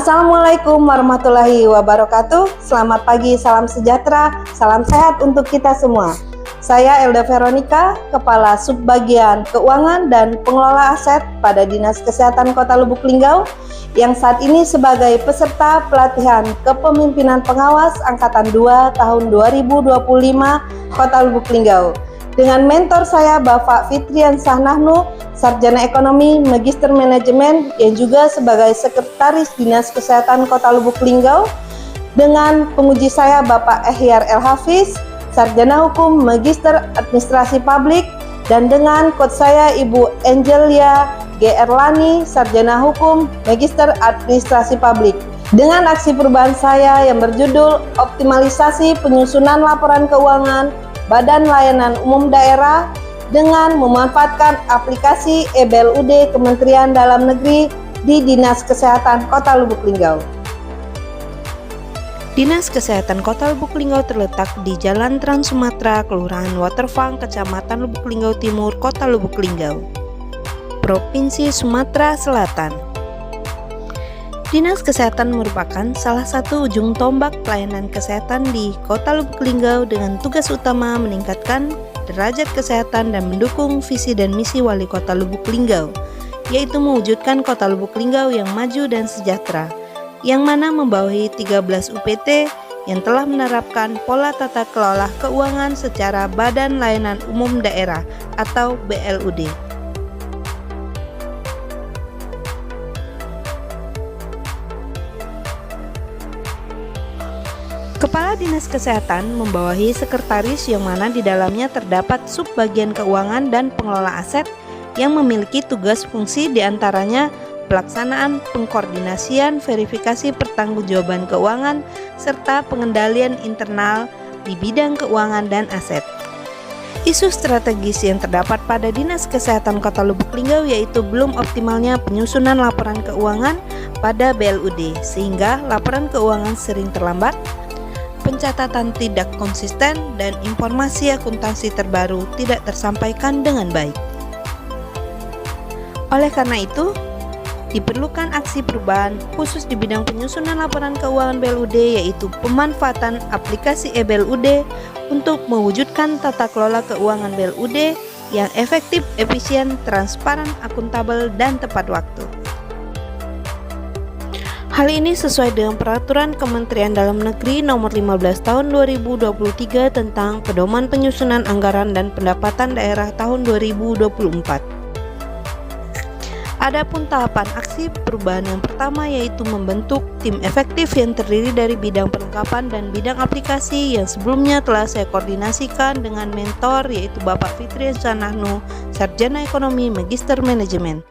Assalamualaikum warahmatullahi wabarakatuh. Selamat pagi, salam sejahtera, salam sehat untuk kita semua. Saya Elda Veronica, Kepala Subbagian Keuangan dan Pengelola Aset pada Dinas Kesehatan Kota Lubuk Linggau, yang saat ini sebagai peserta pelatihan Kepemimpinan Pengawas Angkatan 2 tahun 2025 Kota Lubuk Linggau. Dengan mentor saya Bapak Fitrian Sahnahnu, Sarjana Ekonomi, Magister Manajemen, yang juga sebagai Sekretaris Dinas Kesehatan Kota Lubuk Linggau. Dengan penguji saya Bapak Ehyar El Hafiz, Sarjana Hukum, Magister Administrasi Publik, dan dengan coach saya Ibu Angelia G. Erlani, Sarjana Hukum, Magister Administrasi Publik. Dengan aksi perubahan saya yang berjudul Optimalisasi Penyusunan Laporan Keuangan Badan Layanan Umum Daerah dengan memanfaatkan aplikasi eBLUD Kementerian Dalam Negeri di Dinas Kesehatan Kota Lubuk Linggau. Dinas Kesehatan Kota Lubuk Linggau terletak di Jalan Trans Sumatera, Kelurahan Waterfang, Kecamatan Lubuk Linggau Timur, Kota Lubuk Linggau, Provinsi Sumatera Selatan. Dinas Kesehatan merupakan salah satu ujung tombak pelayanan kesehatan di Kota Lubuk Linggau dengan tugas utama meningkatkan derajat kesehatan dan mendukung visi dan misi Wali Kota Lubuk Linggau, yaitu mewujudkan Kota Lubuk Linggau yang maju dan sejahtera, yang mana membawahi 13 UPT yang telah menerapkan pola tata kelola keuangan secara Badan Layanan Umum Daerah atau BLUD. Kepala Dinas Kesehatan membawahi sekretaris yang mana di dalamnya terdapat subbagian keuangan dan pengelola aset yang memiliki tugas fungsi diantaranya pelaksanaan pengkoordinasian verifikasi pertanggungjawaban keuangan serta pengendalian internal di bidang keuangan dan aset. Isu strategis yang terdapat pada Dinas Kesehatan Kota Lubuk Linggau yaitu belum optimalnya penyusunan laporan keuangan pada BLUD sehingga laporan keuangan sering terlambat, pencatatan tidak konsisten, dan informasi akuntansi terbaru tidak tersampaikan dengan baik. Oleh karena itu, diperlukan aksi perubahan khusus di bidang penyusunan laporan keuangan BLUD yaitu pemanfaatan aplikasi eBLUD untuk mewujudkan tata kelola keuangan BLUD yang efektif, efisien, transparan, akuntabel, dan tepat waktu. Hal ini sesuai dengan Peraturan Kementerian Dalam Negeri Nomor 15 Tahun 2023 tentang Pedoman Penyusunan Anggaran dan Pendapatan Daerah tahun 2024. Adapun tahapan aksi perubahan yang pertama yaitu membentuk tim efektif yang terdiri dari bidang perlengkapan dan bidang aplikasi yang sebelumnya telah saya koordinasikan dengan mentor yaitu Bapak Fitrian Sahnahnu, Sarjana Ekonomi, Magister Manajemen.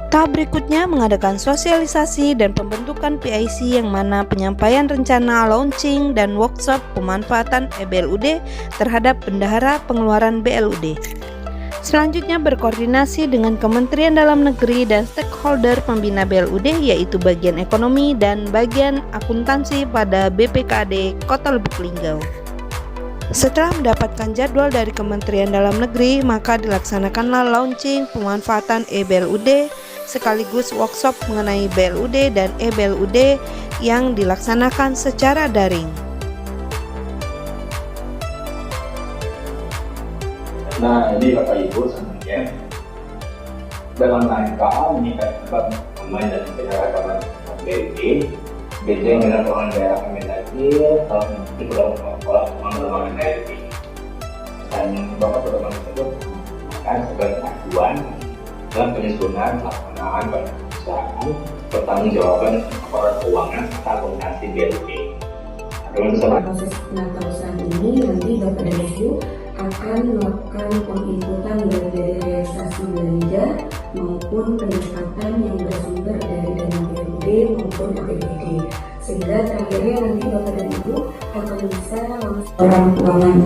Tahap berikutnya mengadakan sosialisasi dan pembentukan PIC yang mana penyampaian rencana launching dan workshop pemanfaatan eBLUD terhadap bendahara pengeluaran BLUD. Selanjutnya berkoordinasi dengan Kementerian Dalam Negeri dan stakeholder pembina BLUD yaitu bagian ekonomi dan bagian akuntansi pada BPKAD Kota Lubuk Linggau. Setelah mendapatkan jadwal dari Kementerian Dalam Negeri, maka dilaksanakanlah launching pemanfaatan eBLUD sekaligus workshop mengenai BLUD dan eBLUD yang dilaksanakan secara daring. Nah, ini Bapak Ibu semuanya, dalam rangka meningkatkan pemain dan penyelenggaraan BLUD, BJ dengan keuangan daerah Kemendagri tahun ini pengembangan daerah. Dan Bapak Pedoman tersebut akan sebagai acuan dalam penyusunan pelaksanaan perusahaan pertanggungjawaban laporan keuangan serta akuntansi BLUD. Proses penatasan ini nanti Bapak dan Ibu akan melakukan penginputan dari realisasi belanja maupun pendapatan yang bersumber dari dana BLUD maupun APBD, sehingga terakhirnya nanti Bapak dan Ibu akan bisa laporan keuangan.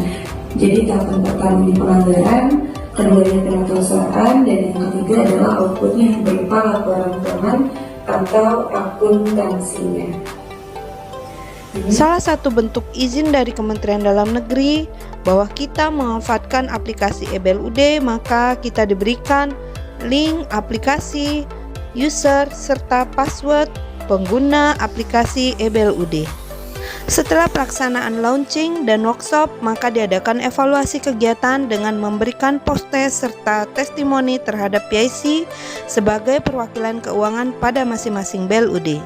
Jadi tahapan pertama di penganggaran, keduanya penatasan, dan yang ketiga adalah outputnya berupa laporan keuangan atau akuntansinya. Salah satu bentuk izin dari Kementerian Dalam Negeri bahwa kita memanfaatkan aplikasi eBLUD, maka kita diberikan link aplikasi, user, serta password pengguna aplikasi eBELUD. Setelah pelaksanaan launching dan workshop, maka diadakan evaluasi kegiatan dengan memberikan post-test serta testimoni terhadap PIC sebagai perwakilan keuangan pada masing-masing BELUD.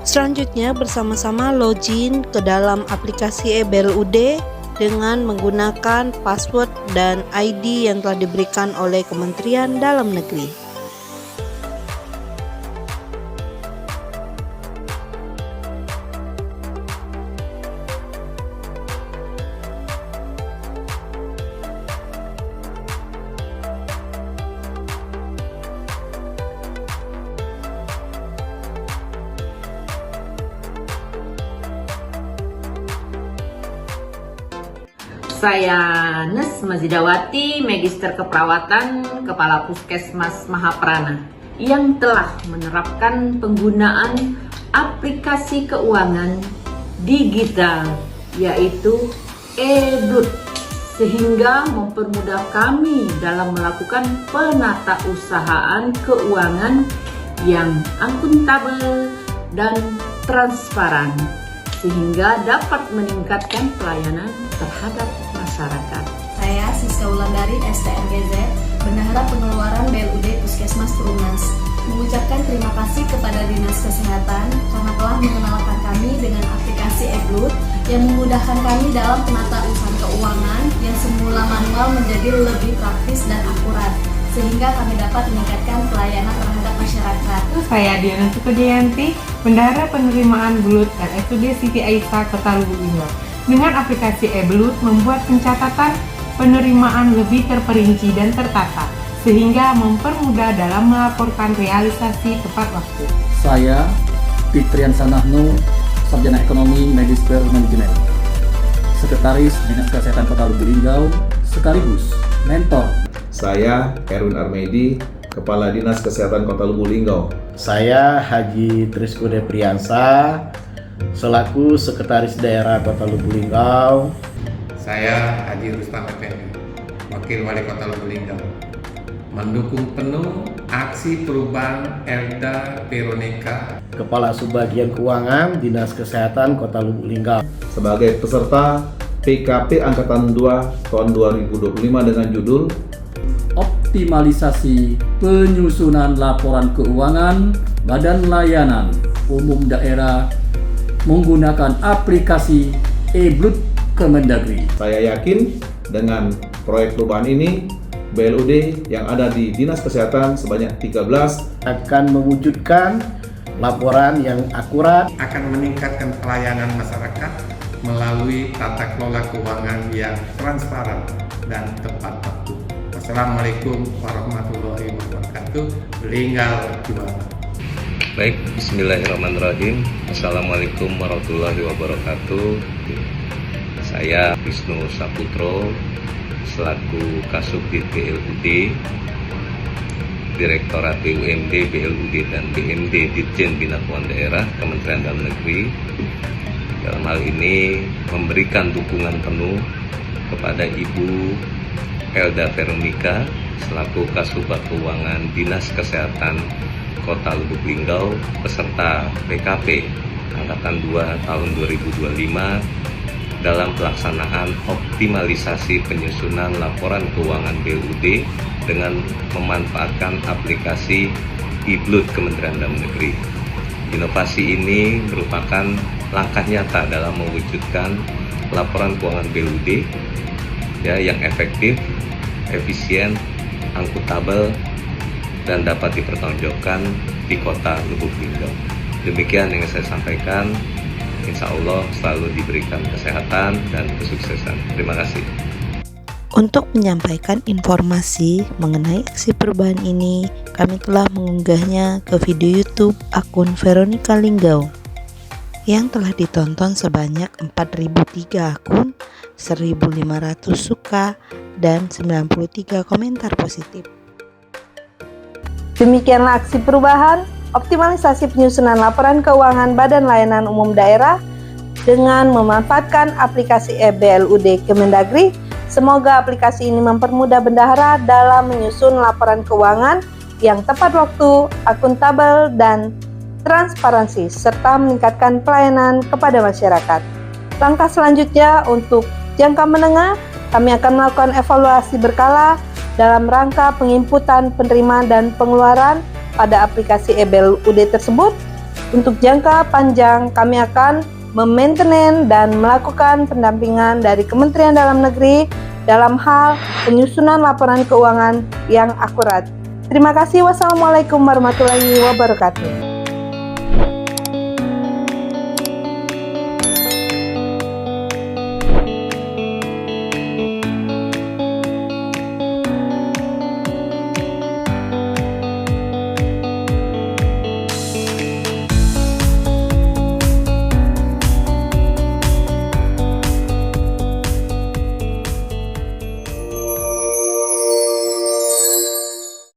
Selanjutnya bersama-sama login ke dalam aplikasi eBELUD dengan menggunakan password dan ID yang telah diberikan oleh Kementerian Dalam Negeri. Saya Nes Mazidawati, Magister Keperawatan, Kepala Puskesmas Mahaprana, yang telah menerapkan penggunaan aplikasi keuangan digital yaitu eBELUD, sehingga mempermudah kami dalam melakukan penatausahaan keuangan yang akuntabel dan transparan, sehingga dapat meningkatkan pelayanan terhadap masyarakat. Saya Siska Wulandari, STMGZ, Bendahara Pengeluaran BELUD Puskesmas Perumnas, mengucapkan terima kasih kepada Dinas Kesehatan karena telah mengenalkan kami dengan aplikasi eBELUD yang memudahkan kami dalam penatausahaan keuangan yang semula manual menjadi lebih praktis dan akurat, sehingga kami dapat meningkatkan pelayanan terhadap masyarakat. Saya Diana Sukojayanti, Bendahara Penerimaan BELUD RSUD Siti Aisyah, Kota Lubuk Linggau. Dengan aplikasi eBELUD membuat pencatatan penerimaan lebih terperinci dan tertata, sehingga mempermudah dalam melaporkan realisasi tepat waktu. Saya Fitrian Sanahno, Sarjana Ekonomi Magister Manajemen, Sekretaris Dinas Kesehatan Kota Lubuk Linggau, sekaligus mentor. Saya Erwin Armedi, Kepala Dinas Kesehatan Kota Lubuk Linggau. Saya Haji Triskude Priyansa, selaku Sekretaris Daerah Kota Lubuk Linggau. Saya Haji Rustam Effendi, Wakil Wali Kota Lubuk Linggau, mendukung penuh aksi perubahan Elda Veronica, Kepala Subbagian Keuangan Dinas Kesehatan Kota Lubuk Linggau. Sebagai peserta PKP Angkatan 2 tahun 2025 dengan judul Optimalisasi penyusunan laporan keuangan Badan Layanan Umum Daerah menggunakan aplikasi eBELUD Kemendagri. Saya yakin dengan proyek perubahan ini, BELUD yang ada di Dinas Kesehatan sebanyak 13 akan mewujudkan laporan yang akurat, akan meningkatkan pelayanan masyarakat melalui tata kelola keuangan yang transparan dan tepat waktu. Wassalamualaikum warahmatullahi wabarakatuh. Linggau juara. Baik, bismillahirrahmanirrahim. Assalamualaikum warahmatullahi wabarakatuh. Saya Wisnu Saputro, selaku Kasubdit BELUD, Direktorat BUMD, BELUD, dan BMD Ditjen Bina Keuangan Daerah Kementerian Dalam Negeri. Dalam hal ini memberikan dukungan penuh kepada Ibu Elda Veronica selaku Kasubag Keuangan Dinas Kesehatan Kota Lubuk Linggau peserta PKP Angkatan 2 tahun 2025 dalam pelaksanaan optimalisasi penyusunan laporan keuangan BELUD dengan memanfaatkan aplikasi eBELUD Kementerian Dalam Negeri. Inovasi ini merupakan langkah nyata dalam mewujudkan laporan keuangan BELUD yang efektif, efisien, akuntabel, dan dapat dipertanggungjawabkan di Kota Lubuk Linggau. Demikian yang saya sampaikan. Insya Allah selalu diberikan kesehatan dan kesuksesan. Terima kasih. Untuk menyampaikan informasi mengenai aksi perubahan ini, kami telah mengunggahnya ke video YouTube akun Veronica Linggau. yang telah ditonton sebanyak 4.003 akun, 1.500 suka, dan 93 komentar positif. Demikianlah aksi perubahan, optimalisasi penyusunan laporan keuangan Badan Layanan Umum Daerah dengan memanfaatkan aplikasi BLUD Kemendagri. Semoga aplikasi ini mempermudah bendahara dalam menyusun laporan keuangan yang tepat waktu, akuntabel, dan transparansi, serta meningkatkan pelayanan kepada masyarakat. Langkah selanjutnya untuk jangka menengah, kami akan melakukan evaluasi berkala dalam rangka penginputan, penerimaan, dan pengeluaran pada aplikasi BLUD tersebut. Untuk jangka panjang, kami akan memainten dan melakukan pendampingan dari Kementerian Dalam Negeri dalam hal penyusunan laporan keuangan yang akurat. Terima kasih. Wassalamualaikum warahmatullahi wabarakatuh.